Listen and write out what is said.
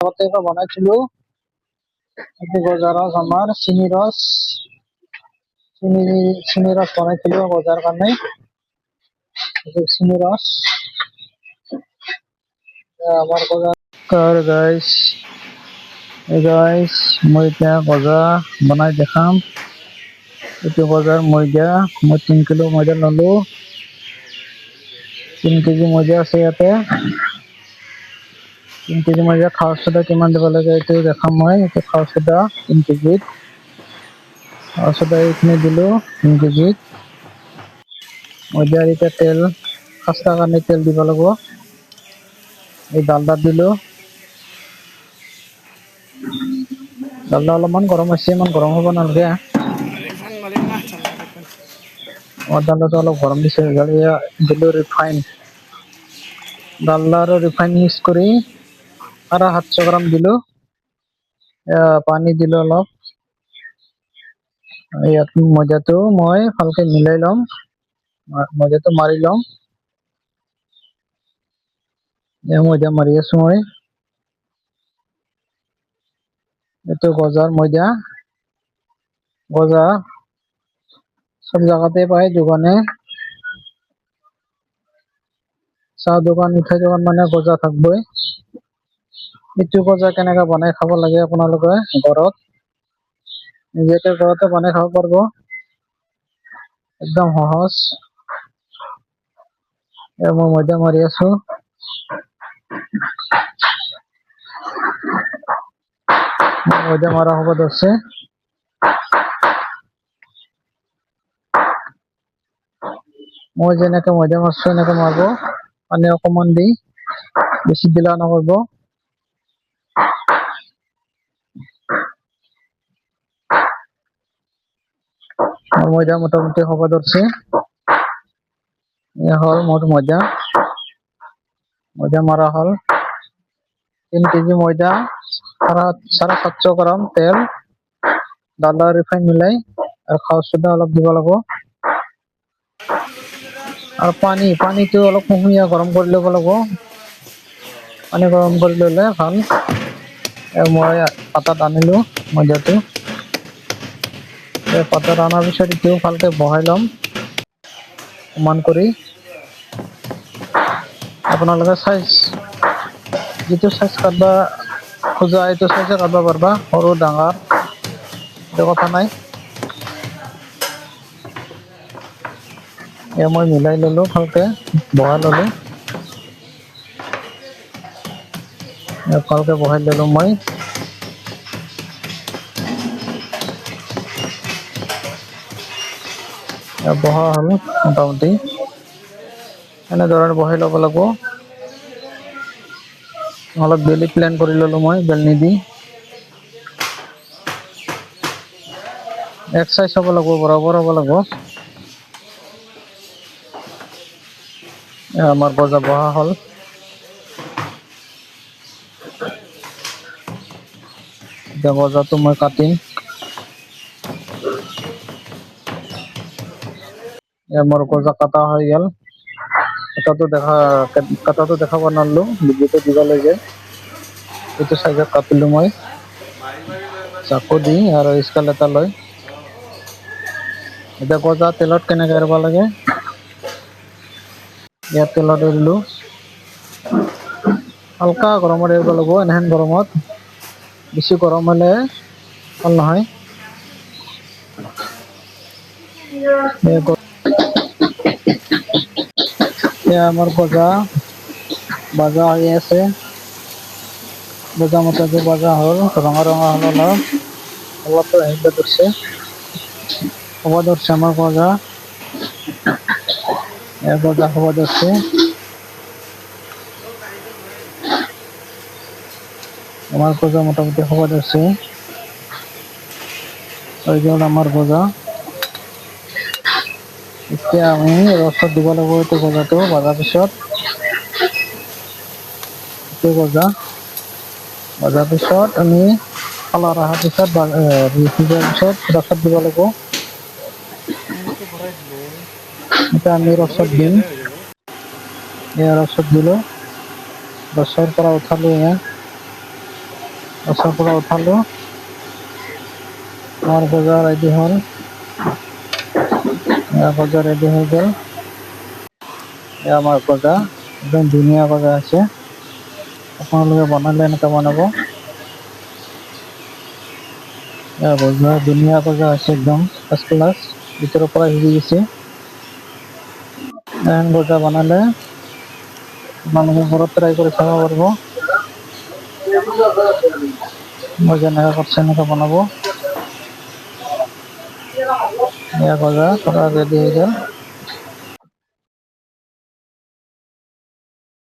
আগতে এবাৰ বনাইছিলো। এইটো গজাৰ ৰস আমাৰ চিনি চিনি ৰস বনাইছিলো গজাৰ কাৰণে। এইটো চিনি ৰস আমাৰ গজাৰ গাইছ মই এতিয়া গজা বনাই দেখাম। এইটো গজাৰ ময়দা মই 3 কিলো ময়দা ললো। 3 কেজি ময়দা আছে ইয়াতে। 3 কেজি ময়দা খাৱাৰ চোডা কিমান দিব লাগে এইটো দেখাম মই। এইটো খাৱাৰ চোডা 3 কেজিত। খাৱাৰ চোডা এইখিনি দিলো 3 কেজিত। ময়দাৰ এতিয়া তেল খাস্তা কাৰণে তেল দিব লাগিব। এই ডালডা দিলো। ডালডা অলপমান গৰম হৈছে, ইমান গৰম হ'ব নালাগে। ডালডাটো অলপ গৰম দিছে। দিলো ৰিফাইন। ডালডা আৰু ৰিফাইন মিক্স কৰি আৰু 700 গ্ৰাম দিলো। পানী দিলো অলপ। ইয়াত ময়দাটো মই ভালকে মিলাই লম। ময়দাটো মাৰি লম। ময়দা মাৰি আছো মই। এইটো গজাৰ ময়দা। গজা সব জায়গাতে পায় দোকানে। চাহ দোকান, মিঠাই দোকান মানে গজা থাকবই। এইটো গজা কেনেকে বনাই খাব লাগে আপোনালোকে ঘৰত নিজে ঘৰতে বনাই খাব পাৰিব। একদম সহজ। মই ময়দা মাৰি আছো। ময়দা মাৰা হ'ব ধৰছে। মই যেনেকে ময়দা মাৰছো এনেকে মাৰিব। পানী অকমান দি, বেছি ঢিলা নকৰিব। ময়দা মোটামুটি হ'ব ধৰছে। হ'ল মোৰ ময়দা মাৰা হ'ল। 3 কেজি ময়দা, 750 গ্ৰাম তেল, ডালডা ৰিফাইন মিলাই আৰু খাৱাৰ চোডা অলপ দিব লাগিব। আৰু পানীটো অলপ কুহুমীয়া গৰম কৰি ল'ব লাগিব। পানী গৰম কৰি ল'লে ভাল। মই পাতাত আনিলো ময়দাটো। পাতাত অনাৰ পিছত এইটো ভালকে বহাই ল'ম সমান কৰি। আপোনালোকে যিটো চাইজ কাটব খোজা এইটো চাইজে কাটব পাৰিবা, সৰু ডাঙৰ এইটো কথা নাই। মই মিলাই ললো ভালকে, বহাই ললো। ভালকে বহাই ললো মই। বহা হ'ল মোটামুটি। এনেধৰণে বহাই ল'ব লাগিব। অলপ বেলি প্লেন কৰি ললো মই বেলনি দি। এক চাইজ হ'ব লাগিব, বৰাবৰ হ'ব লাগিব। আমাৰ গজা বহা হ'ল। এতিয়া গজাটো মই কাটিম। মোৰ গজা কাটা হৈ গেল। কাটাটো দেখাব নোৱাৰিলো, ভিডিঅ'টো দিব লাগে। এইটো চাইজত কাটিলো মই চাকু দি আৰু স্কেল এটা লৈ। এতিয়া গজা তেলত কেনেকে এৰব লাগে, ইয়াত তেলত এৰিলো। হালকা গৰমত এৰিব লাগিব, এনেহেন গৰমত। বেছি গৰম হলে ভাল নহয়। এতিয়া আমাৰ গজা ভাজা হৈ আছে। মতামত ভাজা হ'ল, ৰঙা হ'ল অলপ ধৰছে। হ'ব ধৰছে আমাৰ গজা। গজা হ'ব ধৰছে। আমাৰ গজা মোটামুটি হ'ব ধৰছে। হৈ গ'ল আমাৰ গজা। এতিয়া আমি ৰসত দিব লাগিব এইটো গজাটো ভাজাৰ পিছত। ভজাৰ পিছত আমি কালাৰ অহাৰ পিছত সিজাৰ পিছত ৰসত দিব লাগিব। এতিয়া আমি ৰসত দিম। ৰসত দিলো, ৰসৰ পৰা উঠালো এয়া। গছৰ পৰা উঠালো, আমাৰ গজা ৰেডি হ'ল। গজা ৰেডি হৈ গ'ল। আমাৰ গজা একদম ধুনীয়া গজা আছে। আপোনালোকে বনালে এনেকে বনাব। গজা ধুনীয়া গজা আছে, একদম ফাৰ্ষ্ট ক্লাছ, ভিতৰৰ পৰা সিজি গৈছে। গজা বনালে আপোনালোকে ঘৰত ট্ৰাই কৰি চাব পাৰিব। মই যেনেকে কৰিছো এনেকে বনাব। গজা পুৰা ৰেডি হৈ গ'ল।